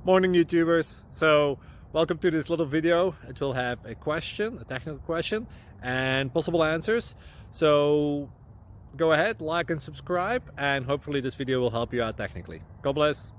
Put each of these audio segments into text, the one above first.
Morning YouTubers. So welcome to this little video. It will have a question, a technical question, and possible answers. So go ahead, like and subscribe, and hopefully this video will help you out technically. God bless.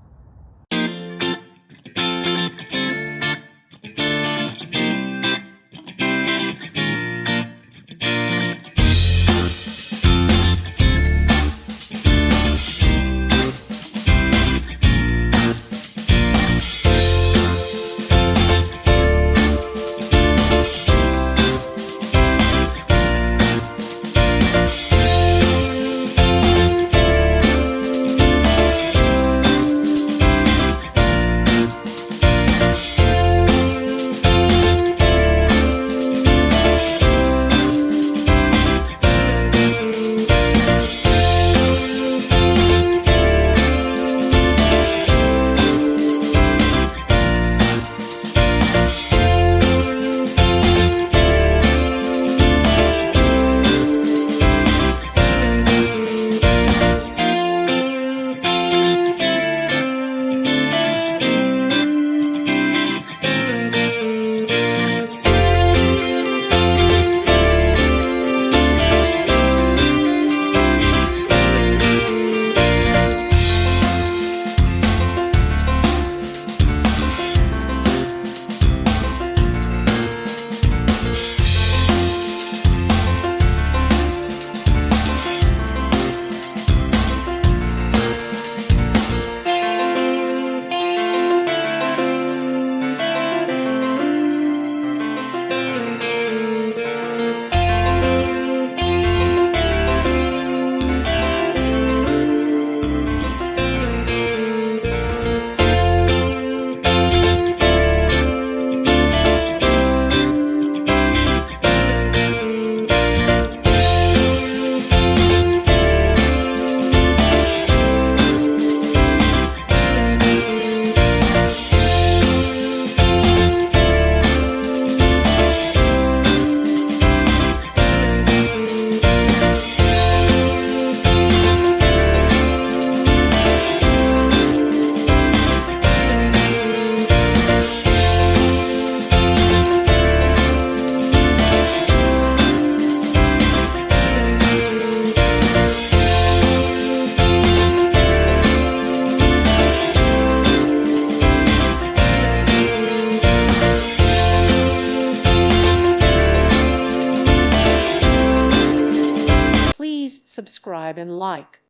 Please subscribe and like.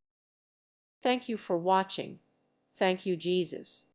Thank you for watching. Thank you, Jesus.